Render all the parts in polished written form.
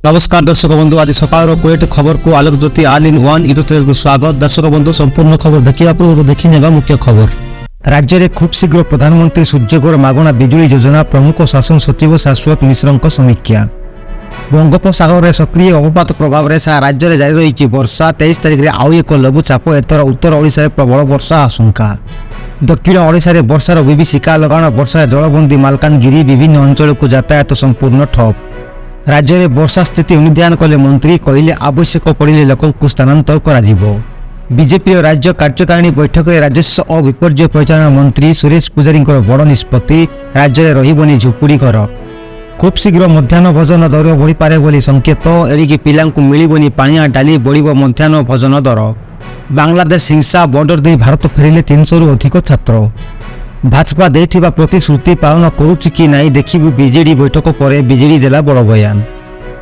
नमस्कार दर्शक बंधु, आज सकाल कुएट खबर को Alok Jyoti all in one YouTube channel को स्वागत। दर्शक बंधु, संपूर्ण खबर देखिया पूर्व देखिने मुख्य खबर। राज्य में खूब शीघ्र प्रधानमंत्री सूर्यघर मागणा बिजुली योजना प्रमुख शासन सचिव शाश्वत मिश्र समीक्षा। बंगोपसागर में सक्रिय अवपात प्रभाव में सारा राज्य में जारी रही वर्षा। 23 तारिख में आउ एक लघुचाप एथर उत्तर ओडिशा में प्रबल वर्षा आशंका। दक्षिण ओडिशा में वर्षार विभीषिका लगाण वर्षा जलबंदी मालकानगिरी विभिन्न अंचल को यातायात संपूर्ण ठप। राज्य में वर्षा स्थिति अनुध्यान कले मंत्री कहले आवश्यक पड़े लोक स्थानांतर करा जिवो। बीजेपी राज्य कार्यकारिणी बैठक में राजस्व और विपर्य परिचालन मंत्री सुरेश पुजारी बड़ निष्पत्ति। राज्य में रहिबनी झुपुड़ी घर। खूब शीघ्र मध्याह्न भोजन दर बढ़ी पारे बोली संकेत। एणिकी पिलांकु मिलिबनी पानिया डाली बढ़िबो मध्याह्न भोजन दर। बांग्लादेश हिंसा बॉर्डर दे भारत फेरिले 300 रु अधिक छात्र। भाजपा देथिबा प्रतिश्रुति पालन करुछि कि नहीं देखिबु बीजेडी बैठक पर बीजेडी देला बड़ बयान।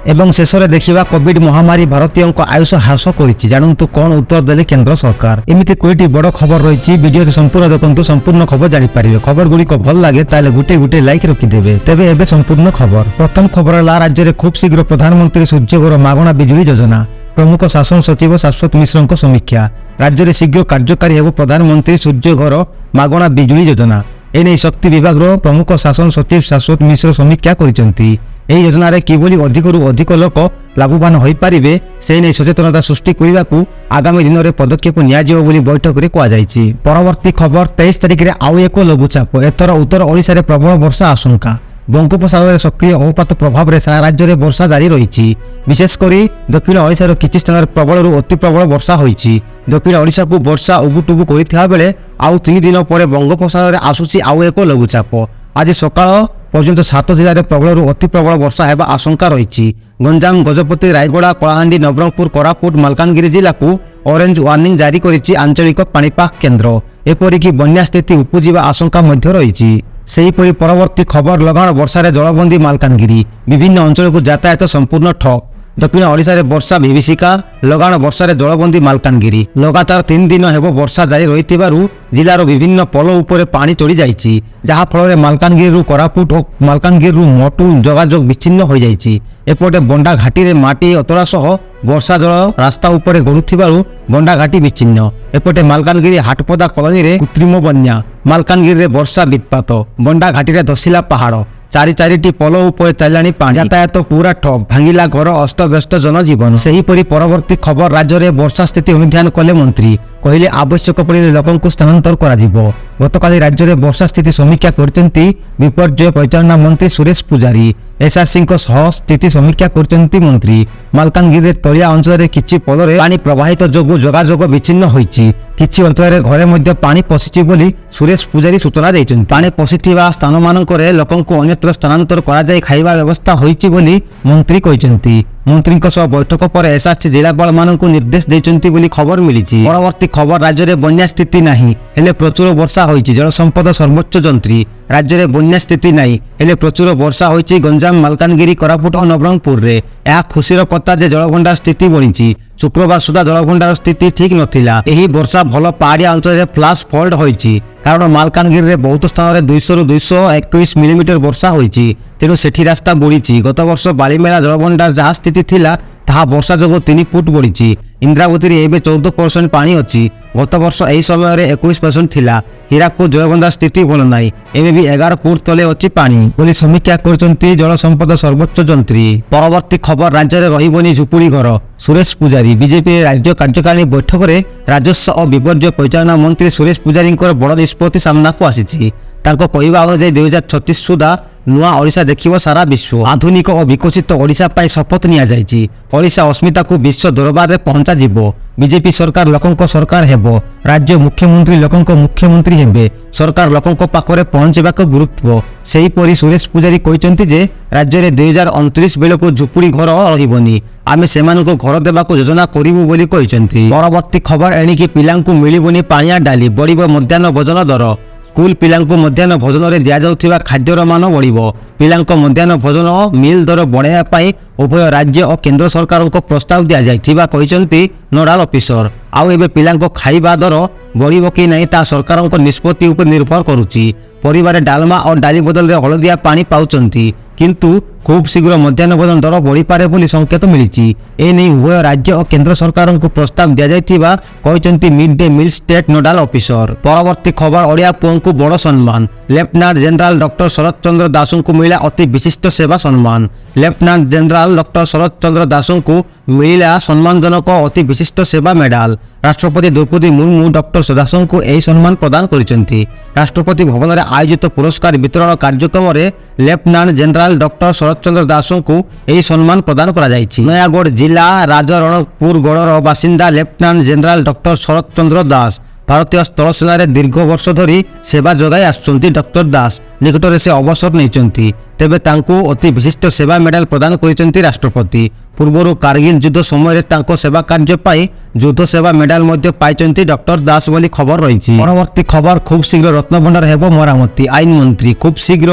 एवं शेष में देखा कोविड महामारी भारतीयों आयुष ह्रास करिछि। जानंतु कौन उत्तर देले केंद्र सरकार। एमिति कोईटी बड़ खबर रही वीडियो संपूर्ण देखंतु, संपूर्ण खबर जानि पारिबे। खबर गुड़िक भल लगे ताले गुटे गुटे लाइक रखिदेबे। तेबे एबे संपूर्ण खबर। प्रथम खबर ला राज्य में खूब शीघ्र प्रधानमंत्री सूर्यघर मागणा बिजुली योजना प्रमुख शासन सचिव शाश्वत मिश्र समीक्षा। राज्य में शीघ्र कार्यकारी हेब प्रधानमंत्री सूर्यघर मागणा बिजुली योजना। एने शक्ति विभाग प्रमुख शासन सचिव शाश्वत मिश्र समीक्षा करिसेंती। ଏହି ଯୋଜନାରେ କିଭଳି ଅଧିକରୁ ଅଧିକ ଲୋକ ଲାଭବାନ ହୋଇପାରିବେ ସେ ନେଇ ସଚେତନତା ସୃଷ୍ଟି କରିବାକୁ ଆଗାମୀ ଦିନରେ ପଦକ୍ଷେପ ନିଆଯିବ ବୋଲି ବୈଠକରେ କୁହାଯାଇଛି। ପରବର୍ତ୍ତୀ ଖବର। 23 ତାରିଖରେ ଆଉ ଏକ ଲଘୁଚାପ ଏଥର ଉତ୍ତର ଓଡ଼ିଶାରେ ପ୍ରବଳ ବର୍ଷା ଆଶଙ୍କା। ବଙ୍ଗୋପସାଗରରେ ସକ୍ରିୟ ଅବପାତ ପ୍ରଭାବରେ ସାରା ରାଜ୍ୟରେ ବର୍ଷା ଜାରି ରହିଛି। ବିଶେଷ କରି ଦକ୍ଷିଣ ଓଡ଼ିଶାର କିଛି ସ୍ଥାନରେ ପ୍ରବଳରୁ ଅତି ପ୍ରବଳ ବର୍ଷା ହୋଇଛି। ଦକ୍ଷିଣ ଓଡ଼ିଶାକୁ ବର୍ଷା ଉବୁଟୁବୁ କରିଥିବା ବେଳେ ଆଉ 3 ଦିନ ପରେ ବଙ୍ଗୋପସାଗରରେ ଆସୁଛି ଆଉ ଏକ ଲଘୁଚାପ। आज सकाळ पर्यंत 7 जिले प्रबल अति प्रबल वर्षा होगा आशंका रही। गंजाम, गजपति, रायगड़ा, कलाहांडी, नवरंगपुर, कोरापुट, मालकानगिरी जिला को ऑरेंज वार्निंग जारी करिछि आंचलिक पाणीपाग केन्द्र। एपरिकी बन्या स्थिति उपजिबा आशंका मध्य रही। सेहीपरि परवर्ती खबर। लगाण वर्षा जलबंदी मालकानगिरी विभिन्न अंचल को यातायात संपूर्ण ठप। दक्षिण ओडिशा रे वर्षा विभीषिका। लगाण वर्षा जलबंदी मालकानगिरी। लगातार 3 दिन हेब वर्षा जारी रही जिलार विभिन्न पोल उपर पानी चढ़ी जाइछि, जहा फल मालकानगिरी कोरापुट और मालकानगिरी मटु जोगाजोग विच्छिन्न हो जाइछि। एपटे बंडा घाटी रे माटी अतड़ा सह वर्षा जल रास्ता उपर गड़ुथिबारु बंडा घाटी विच्छिन्न। एपटे मालकानगिरी हाटपदा कॉलोनी रे कृत्रिम बन्या। मालकानगिरी रे वर्षा वित्पात। बंडा घाटी रे दसिला पहाड़। चारिटी पोल उपर चलाणी पानी। यातायात पूरा ठप। भांगिला घर, अस्तव्यस्त जनजीवन। सेहीपरि परवर्ती खबर। राज्य में वर्षा स्थिति अनुध्यान कले मंत्री कहले आवश्यक पड़े लोक स्थानांतर करा जिवो। गतकाली राज्य में वर्षा स्थिति समीक्षा करछन्ती विपर्य परिचालना मंत्री सुरेश पुजारी। एसआरसी सह स्थिति समीक्षा करछन्ती मंत्री। मालकानगिरी तलिया अंचल किछि पोल पानी प्रवाहित जोगु जोगाजोग विच्छिन्न होइछि। किछि अंचल घरे मध्य पानी पशिछि बोली सुरेश पुजारी सूचना दैछन्ती। पानी पशिथिबा स्थान मानकरे लोकंकु अन्यत्र स्थानांतर करा जाय खाइबा व्यवस्था होइछि बोली मंत्री कहिसन्ती। मंत्री सह बैठक पर एसआरसी जिलापाल मानकु निर्देश दैछन्ती बोली खबर मिलिछि। परवर्ती खबर। राज्य में बन्या स्थिति नहीं हेले प्रचुर वर्षा होइछि। जल संपद सर्वोच्च जंत्री। राज्य में बन्या स्थिति नहीं हेले प्रचुर वर्षा होइछि गंजाम, मालकानगिरी, कोरापुट और नवरंगपुर रे। यह खुशीर कथा जे जलभंडार स्थिति बढ़ी। शुक्रवार सुधा जलभंडार स्थिति ठीक नथिला। एही वर्षा भल पहाड़िया अंचल फ्लाश फ्लड होइछि, कारण मालकानगिरी रे बहुत स्थान में 200 रु 221 मिलीमीटर वर्षा होइछि। तेणु सेठी रास्ता बुड़ीछि। गत वर्ष बालीमेला जलभंडार जहाँ स्थिति थिला ताहा वर्षा जोगु 3 फुट बढ़ी। इंद्रावती रे एबे 14% पानी अछि। गत वर्ष एही समय रे 21% थिला। हीराकुद जलभंडार स्थिति भल नाही, एबे भी 11 फुट तले अछि पानी बोली समीक्षा करछन्ती जल संपद सर्वोच्च जंत्री। परवर्ती खबर। राज्य में रहिबनी झुपुड़ी घर। सुरेश पुजारी। बीजेपी राज्य कार्यकारिणी बैठक में राजस्व और विपर्य परिचालना मंत्री सुरेश पुजारी बड़ निष्पत्ति सामना को आसी। कहवा अनुसार 2036 सुधा नुआ ओडिशा देखिबो सारा विश्व। आधुनिक और विकसित ओडिशा पाई शपथ निया जायछि। ओडिशा अस्मिता को विश्व दरबार में पहुंचा जिवो। बीजेपी सरकार लोकंक सरकार हेबो। राज्य मुख्यमंत्री लोकंक मुख्यमंत्री हेबे। सरकार लोकंक पाखरे पहुंचबाक गुरुत्व। सेहीपरि सुरेश पुजारी कहिसंती जे राज्य में 2029 बेलको झुपुड़ी घर रहिबनी। आमे सेमानको घर देबाको योजना करिबु बोली कहिसंती। परवर्ती खबर। एणिकी पिलांकु मिलिबनी पानिया डाली बढ़िबो मध्याह्न भोजन दर। स्कूल पिलांकु मध्याह्न भोजन रे दिया जाउथिबा खाद्यर मान बढ़िबो। पिलांको मध्याह्न भोजन मिल दर बढ़ाइबा पई उभय राज्य और केंद्र सरकार को प्रस्ताव दिया जाइथिबा कहिसंती नोडाल ऑफिसर। आउ एबे पिलांको खाइबा दर बढ़िबो कि नहीं ता सरकारक निष्पत्ति उपर निर्भर करुछि। परिवार डालमा और डाली बदल रे हलदिया पानी पाउचंती, किंतु খুব শীঘ্র ମଧ୍যাহ্ন ভোজন দর বড়িপারে বলে সংকেত মিলিছি। এনেই উভয় রাজ্য ও কেন্দ্র সরকারଙ୍କୁ প্রস্তাব দিয়াযাইଥିବା କହିଛନ୍ତି mid day meal state nodal officer. পরবর্ତ୍ତী খবর ওড়িয়া পুଅଙ୍କୁ বড় সম্মান। লেফটেନାଣ୍ଟ ଜେନେରାଲ ଡକ୍ଟର ଶରତ ଚନ୍ଦ୍ର ଦାସଙ୍କୁ ମିଳିଲା ଅତି ବିଶିଷ୍ଟ ସେବା ସମ୍ମାନ। ଲେଫ୍ଟନାଣ୍ଟ ଜେନେରାଲ ଡକ୍ଟର ଶରତ ଚନ୍ଦ୍ର ଦାସଙ୍କୁ ମିଳିଲା ସମ୍ମାନଜନକ ଅତି ବିଶିଷ୍ଟ ସେବା ମେଡାଲ। ରାଷ୍ଟ୍ରପତି ଦ୍ରୌପଦୀ ମୁର୍ମୁ ଡକ୍ଟର ଦାସଙ୍କୁ ଏହି ସମ୍ମାନ ପ୍ରଦାନ କରିଛନ୍ତି। ରାଷ୍ଟ୍ରପତି ଭବନରେ ଆୟୋଜିତ ପୁରସ୍କାର ବିତରଣ କାର୍ଯ୍ୟକ୍ରମରେ ଲେଫ୍ଟନାଣ୍ଟ ଜେନେରାଲ ଡକ୍ଟର ଶରତ ଚନ୍ଦ୍ର ଦାସଙ୍କୁ ଏହି ସମ୍ମାନ ପ୍ରଦାନ କରାଯାଇଛି। ନୟାଗଡ଼ ଜିଲ୍ଲା ରାଜରଣପୁରଗଡ଼ର ବାସିନ୍ଦା ଲେଫ୍ଟନାଣ୍ଟ ଜେନେରାଲ ଡକ୍ଟର ଶରତ ଚନ୍ଦ୍ର ଦାସ ଭାରତୀୟ ସ୍ଥଳସେନାରେ ଦୀର୍ଘ ବର୍ଷ ଧରି ସେବା ଯୋଗାଇ ଆସୁଛନ୍ତି। ଡକ୍ଟର ଦାସ ନିକଟରେ ସେ ଅବସର ନେଇଛନ୍ତି। ତେବେ ତାଙ୍କୁ ଅତି ବିଶିଷ୍ଟ ସେବା ମେଡାଲ ପ୍ରଦାନ କରିଛନ୍ତି ରାଷ୍ଟ୍ରପତି। ପୂର୍ବରୁ କାର୍ଗିଲ ଯୁଦ୍ଧ ସମୟରେ ତାଙ୍କ ସେବା କାର୍ଯ୍ୟ ପାଇଁ ଯୁଦ୍ଧ ସେବା ମେଡାଲ ମଧ୍ୟ ପାଇଛନ୍ତି ଡକ୍ଟର ଦାସ ବୋଲି ଖବର ରହିଛି। ପରବର୍ତ୍ତୀ ଖବର ଖୁବ୍ ଶୀଘ୍ର ରତ୍ନଭଣ୍ଡାର ହେବ ମରାମତି। ଆଇନ ମନ୍ତ୍ରୀ ଖୁବ୍ ଶୀଘ୍ର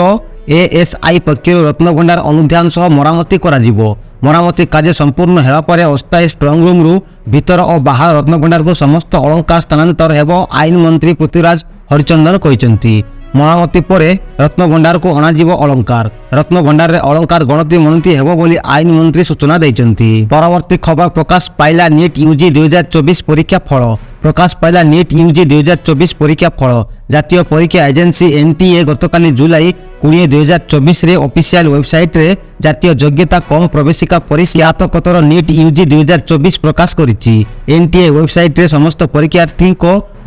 ଏଏସ୍ଆଇ ପକ୍ଷରୁ ରତ୍ନଭଣ୍ଡାର ଅନୁଧ୍ୟାନ ସହ ମରାମତି କରାଯିବ। ମରାମତି କାର୍ଯ୍ୟ ସମ୍ପୂର୍ଣ୍ଣ ହେବା ପରେ ଅସ୍ଥାୟୀ ଷ୍ଟ୍ରଙ୍ଗ ରୁମ୍ରୁ ଭିତର ଓ ବାହାର ରତ୍ନଭଣ୍ଡାରକୁ ସମସ୍ତ ଅଳଙ୍କାର ସ୍ଥାନାନ୍ତର ହେବ ଆଇନ ମନ୍ତ୍ରୀ ପୃଥ୍ୱୀରାଜ ହରିଚନ୍ଦନ କହିଛନ୍ତି। ମରାମତି ପରେ ରତ୍ନଭଣ୍ଡାରକୁ ଅଣାଯିବ ଅଳଙ୍କାର। ରତ୍ନଭଣ୍ଡାରରେ ଅଳଙ୍କାର ଗଣତି ମଣତି ହେବ ବୋଲି ଆଇନ ମନ୍ତ୍ରୀ ସୂଚନା ଦେଇଛନ୍ତି। ପରବର୍ତ୍ତୀ ଖବର ପ୍ରକାଶ ପାଇଲା ନିଟ୍ ୟୁଜି 2024 ପରୀକ୍ଷା ଫଳ। ପ୍ରକାଶ ପାଇଲା ନିଟ୍ ୟୁଜି 2024 ପରୀକ୍ଷା ଫଳ। ଜାତୀୟ ପରୀକ୍ଷା ଏଜେନ୍ସି ଏନ୍ଟିଏ ଗତକାଲି ଜୁଲାଇ 20, 2024ରେ ଅଫିସିଆଲ ୱେବସାଇଟ୍ରେ ଜାତୀୟ ଯୋଗ୍ୟତା କମ୍ ପ୍ରବେଶିକା ସ୍ନାତକୋତ୍ତର ନିଟ୍ ୟୁଜି 2024 ପ୍ରକାଶ କରିଛି। ଏନ୍ଟିଏ ୱେବସାଇଟ୍ରେ ସମସ୍ତ ପରୀକ୍ଷାର୍ଥୀଙ୍କ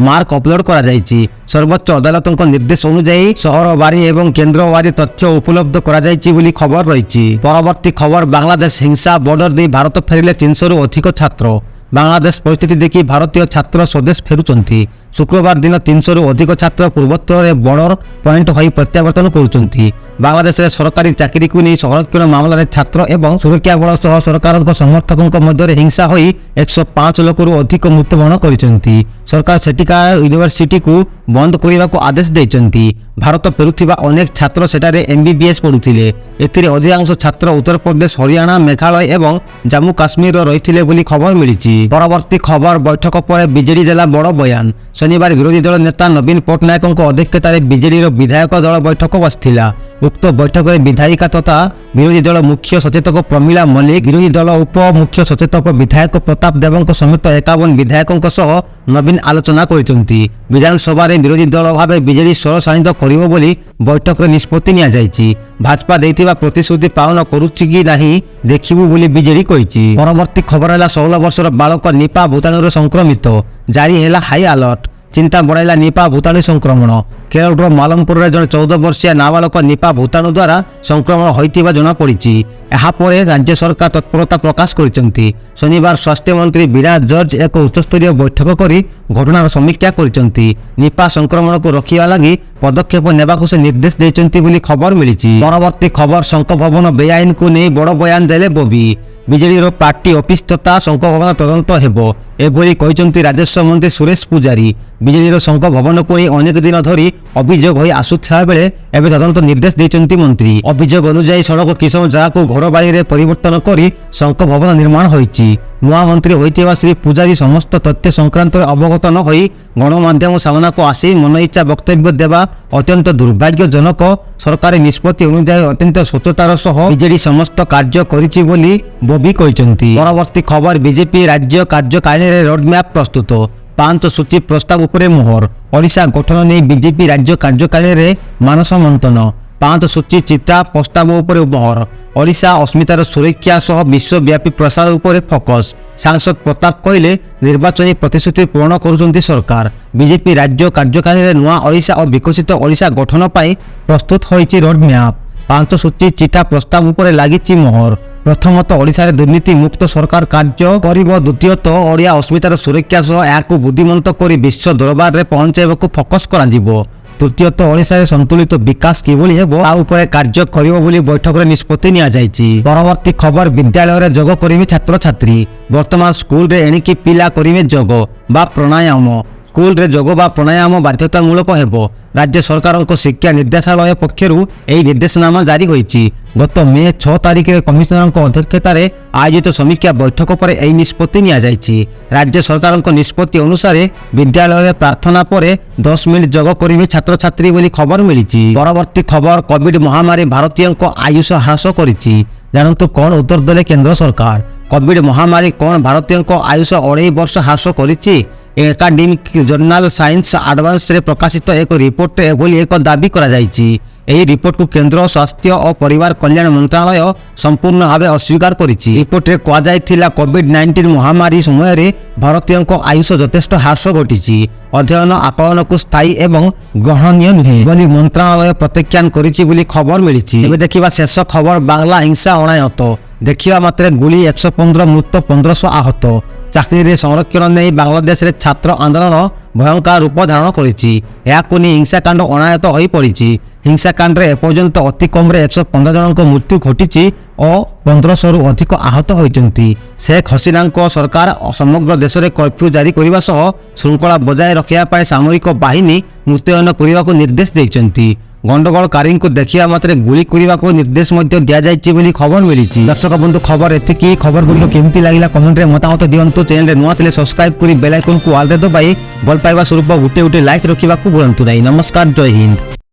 ମାର୍କ ଅପଲୋଡ୍ କରାଯାଇଛି। ସର୍ବୋଚ୍ଚ ଅଦାଲତଙ୍କ ନିର୍ଦ୍ଦେଶ ଅନୁଯାୟୀ ସହରବାରୀ ଏବଂ କେନ୍ଦ୍ରବାରୀ ତଥ୍ୟ ଉପଲବ୍ଧ କରାଯାଇଛି ବୋଲି ଖବର ରହିଛି। ପରବର୍ତ୍ତୀ ଖବର ବାଂଲାଦେଶ ହିଂସା ବର୍ଡର ଦେଇ ଭାରତ ଫେରିଲେ 300ରୁ ଅଧିକ ଛାତ୍ର। ବାଂଲାଦେଶ ପରିସ୍ଥିତି ଦେଖି ଭାରତୀୟ ଛାତ୍ର ସ୍ୱଦେଶ ଫେରୁଛନ୍ତି। ଶୁକ୍ରବାର ଦିନ 300ରୁ ଅଧିକ ଛାତ୍ର ପୂର୍ବୋତ୍ତରରେ ବର୍ଡର ପଏଣ୍ଟ ହୋଇ ପ୍ରତ୍ୟାବର୍ତ୍ତନ କରୁଛନ୍ତି। ବାଂଲାଦେଶରେ ସରକାରୀ ଚାକିରିକୁ ନେଇ ସଂରକ୍ଷଣ ମାମଲାରେ ଛାତ୍ର ଏବଂ ସୁରକ୍ଷା ବଳ ସହ ସରକାରଙ୍କ ସମର୍ଥକଙ୍କ ମଧ୍ୟରେ ହିଂସା ହୋଇ 105 ଲୋକରୁ ଅଧିକ ମୃତ୍ୟୁବରଣ କରିଛନ୍ତି। ସରକାର ସେଠିକାର ୟୁନିଭର୍ସିଟିକୁ ବନ୍ଦ କରିବାକୁ ଆଦେଶ ଦେଇଛନ୍ତି। ଭାରତ ଫେରୁଥିବା ଅନେକ ଛାତ୍ର ସେଠାରେ MBBS ପଢୁଥିଲେ। ଏଥିରେ ଅଧିକାଂଶ ଛାତ୍ର ଉତ୍ତରପ୍ରଦେଶ, ହରିୟାଣା, ମେଘାଳୟ ଏବଂ ଜାମ୍ମୁ କାଶ୍ମୀରର ରହିଥିଲେ ବୋଲି ଖବର ମିଳିଛି। ପରବର୍ତ୍ତୀ ଖବର ବୈଠକ ପରେ ବିଜେଡି ଦେଲା ବଡ଼ ବୟାନ। ଶନିବାର ବିରୋଧୀ ଦଳ ନେତା ନବୀନ ପଟ୍ଟନାୟକଙ୍କ ଅଧ୍ୟକ୍ଷତାରେ ବିଜେଡିର ବିଧାୟକ ଦଳ ବୈଠକ ବସିଥିଲା। ଉକ୍ତ ବୈଠକରେ ବିଧାୟିକା ତଥା ବିରୋଧୀ ଦଳ ମୁଖ୍ୟ ସଚେତକ ପ୍ରମିଳା ମଲ୍ଲିକ, ବିରୋଧୀ ଦଳ ଉପ ମୁଖ୍ୟ ସଚେତକ ବିଧାୟକ ପ୍ରତାପ ଦେବଙ୍କ ସମେତ 51 ବିଧାୟକଙ୍କ ସହ ନବୀନ ଆଲୋଚନା କରିଛନ୍ତି। ବିଧାନସଭାରେ ବିରୋଧୀ ଦଳ ଭାବେ ବିଜେଡି ସ୍ୱର ଶାଣିତ କରିବ ବୋଲି ବୈଠକରେ ନିଷ୍ପତ୍ତି ନିଆଯାଇଛି। ଭାଜପା ଦେଇଥିବା ପ୍ରତିଶ୍ରୁତି ପାଳନ କରୁଛି କି ନାହିଁ ଦେଖିବୁ ବୋଲି ବିଜେଡି କହିଛି। ପରବର୍ତ୍ତୀ ଖବର ହେଲା 16 ବର୍ଷର ବାଳକ ନିପା ଭୂତାଣୁରେ ସଂକ୍ରମିତ, ଜାରି ହେଲା ହାଇ ଆଲର୍ଟ। ଚିନ୍ତା ବଢ଼ାଇଲା ନିପା ଭୂତାଣୁ ସଂକ୍ରମଣ। କେରଳର ମାଲମପୁରରେ ଜଣେ 14 ବର୍ଷୀୟ ନାବାଳକ ନିପା ଭୂତାଣୁ ଦ୍ୱାରା ସଂକ୍ରମଣ ହୋଇଥିବା ଜଣାପଡ଼ିଛି। ଏହାପରେ ରାଜ୍ୟ ସରକାର ତତ୍ପରତା ପ୍ରକାଶ କରିଛନ୍ତି। ଶନିବାର ସ୍ୱାସ୍ଥ୍ୟମନ୍ତ୍ରୀ ବିରାଜ ଜର୍ଜ ଏକ ଉଚ୍ଚସ୍ତରୀୟ ବୈଠକ କରି ଘଟଣାର ସମୀକ୍ଷା କରିଛନ୍ତି। ନିପା ସଂକ୍ରମଣକୁ ରୋକିବା ଲାଗି ପଦକ୍ଷେପ ନେବାକୁ ସେ ନିର୍ଦ୍ଦେଶ ଦେଇଛନ୍ତି ବୋଲି ଖବର ମିଳିଛି। ପରବର୍ତ୍ତୀ ଖବର ଶଙ୍ଖ ଭବନ ବେଆଇନକୁ ନେଇ ବଡ଼ ବୟାନ ଦେଲେ ବବି। ବିଜେଡିର ପାର୍ଟି ଅଫିସ ତଥା ଶଙ୍ଖ ଭବନ ତଦନ୍ତ ହେବ, ଏଭଳି କହିଛନ୍ତି ରାଜସ୍ୱ ମନ୍ତ୍ରୀ ସୁରେଶ ପୂଜାରୀ। ବିଜେଡିର ଶଙ୍ଖ ଭବନକୁ ନେଇ ଅନେକ ଦିନ ଧରି ଅଭିଯୋଗ ହୋଇ ଆସୁଥିବା ବେଳେ ଏବେ ତଦନ୍ତ ନିର୍ଦ୍ଦେଶ ଦେଇଛନ୍ତି ମନ୍ତ୍ରୀ। ଅଭିଯୋଗ ଅନୁଯାୟୀ ସଡ଼କ କିସମ ଜାଗାକୁ ଘରବାଡ଼ିରେ ପରିବର୍ତ୍ତନ କରି ଶଙ୍ଖ ଭବନ ନିର୍ମାଣ ହୋଇଛି। ନୂଆ ମନ୍ତ୍ରୀ ହୋଇଥିବା ଶ୍ରୀ ପୂଜାରୀ ସମସ୍ତ ତଥ୍ୟ ସଂକ୍ରାନ୍ତରେ ଅବଗତ ନ ହୋଇ ଗଣମାଧ୍ୟମ ସାମ୍ନାକୁ ଆସି ମନଇଚ୍ଛା ବକ୍ତବ୍ୟ ଦେବା ଅତ୍ୟନ୍ତ ଦୁର୍ଭାଗ୍ୟଜନକ। ସରକାରୀ ନିଷ୍ପତ୍ତି ଅନୁଯାୟୀ ଅତ୍ୟନ୍ତ ସ୍ୱଚ୍ଛତାର ସହ ବିଜେଡି ସମସ୍ତ କାର୍ଯ୍ୟ କରିଛି ବୋଲି ବବି କହିଛନ୍ତି। ପରବର୍ତ୍ତୀ ଖବର ବିଜେପି ରାଜ୍ୟ କାର୍ଯ୍ୟକାରିଣୀରେ ରୋଡମ୍ୟାପ୍ ପ୍ରସ୍ତୁତ, 5 ସୂଚୀ ପ୍ରସ୍ତାବ ଉପରେ ମୋହର। ଓଡ଼ିଶା ଗଠନ ନେଇ ବିଜେପି ରାଜ୍ୟ କାର୍ଯ୍ୟକାରିଣୀରେ ମାନସ ମନ୍ଥନ, 5 ସୂଚୀ ଚିଠା ପ୍ରସ୍ତାବ ଉପରେ ମୋହର। ଓଡ଼ିଶା ଅସ୍ମିତାର ସୁରକ୍ଷା ସହ ବିଶ୍ୱବ୍ୟାପୀ ପ୍ରସାର ଉପରେ ଫୋକସ। ସାଂସଦ ପ୍ରତାପ କହିଲେ ନିର୍ବାଚନୀ ପ୍ରତିଶ୍ରୁତି ପୂରଣ କରୁଛନ୍ତି ସରକାର। ବିଜେପି ରାଜ୍ୟ କାର୍ଯ୍ୟକାରିଣୀରେ ନୂଆ ଓଡ଼ିଶା ଓ ବିକଶିତ ଓଡ଼ିଶା ଗଠନ ପାଇଁ ପ୍ରସ୍ତୁତ ହୋଇଛି ରୋଡମ୍ୟାପ୍। 5 ସୂଚୀ ଚିଠା ପ୍ରସ୍ତାବ ଉପରେ ଲାଗିଛି ମୋହର। ପ୍ରଥମତଃ ଓଡ଼ିଶାରେ ଦୁର୍ନୀତି ମୁକ୍ତ ସରକାର କାର୍ଯ୍ୟ କରିବ। ଦ୍ୱିତୀୟତଃ ଓଡ଼ିଆ ଅସ୍ମିତାର ସୁରକ୍ଷା ସହ ଏହାକୁ ବୁଦ୍ଧିମନ୍ତ କରି ବିଶ୍ୱ ଦରବାରରେ ପହଞ୍ଚାଇବାକୁ ଫୋକସ କରାଯିବ। ତୃତୀୟତଃ ଓଡ଼ିଶାରେ ସନ୍ତୁଳିତ ବିକାଶ କିଭଳି ହେବ ତା ଉପରେ କାର୍ଯ୍ୟ କରିବ ବୋଲି ବୈଠକରେ ନିଷ୍ପତ୍ତି ନିଆଯାଇଛି। ପରବର୍ତ୍ତୀ ଖବର ବିଦ୍ୟାଳୟରେ ଯୋଗ କରିବେ ଛାତ୍ରଛାତ୍ରୀ। ବର୍ତ୍ତମାନ ସ୍କୁଲରେ ଏଣିକି ପିଲା କରିବେ ଯୋଗ ବା ପ୍ରାଣାୟାମ। ସ୍କୁଲରେ ଯୋଗ ବା ପ୍ରାଣାୟାମ ବାଧ୍ୟତାମୂଳକ ହେବ। राज्य सरकार शिक्षा निर्देशालय पक्षर यह निर्देशनामा जारी होती। गत मे 6 तारिख में कमिशनर अध्यक्षतार आयोजित समीक्षा बैठक पर यह निष्पत्ति नि राज्य सरकार निष्पत्ति अनुसार विद्यालय प्रार्थना पर 10 मिनिट जग करेंगे छात्र छात्री बोली खबर मिली। परवर्ती खबर कोविड महामारी भारतीयों आयुष ह्रास करिछि। जानतु कौन उत्तर देले केंद्र सरकार। कोविड महामारी कौन भारतीयों आयुष 2.5 वर्ष ह्रास करिछि। एकाडेमिक जर्नाल साइंस एडवांस रे प्रकाशित एक रिपोर्ट एभली एक दाबी करा जायछि। ଏହି रिपोर्ट को केंद्र स्वास्थ्य और परिवार कल्याण मंत्रालय संपूर्ण भाव अस्वीकार करिछि। रिपोर्ट रे कुआଯାଇथिला कोविड-19 महामारी समय भारतीयों आयुष यथेष्ट ह्रास घटिछि। अध्ययन आकलन को स्थायी एवं ग्रहणीय नुहे बोली मंत्रालय प्रत्याख्यान करिछि बोली खबर मिलिछि। एबे देखिबा शेष खबर बांग्ला हिंसा अनायत। देखिबा मात्रे गुली 115 मृत 1500 आहत। चाकरी संरक्षण नहीं बांग्लादेश रे छात्र आंदोलन भयंकर रूप धारण करिछि। याकु नि हिंसाकांड अनायत होई पड़िछि। हिंसाकांड एपर्यंत अति कम 115 जनक मृत्यु घटी और 1500 रु अधिक आहत होती। शेख हसीना सरकार समग्र देश में कर्फ्यू जारी करने सह श्रृंखला बजाय रखा सामरिक बाहिनी मुतयन करने को निर्देश देते। गंडगोलकारी को देखा मात्रे गुली करने को निर्देश दि खबर मिली। दर्शक बंधु खबर एति खबर गुड़िक केमती लगे कमेंट में मतामत दिंतु। चैनल नुआ थे सब्सक्राइब कर बेल आइकन को ऑल दबाई भल पाइबा स्वरूप गोटे गोटे लाइक रखा भूलु नहीं। नमस्कार, जय हिंद।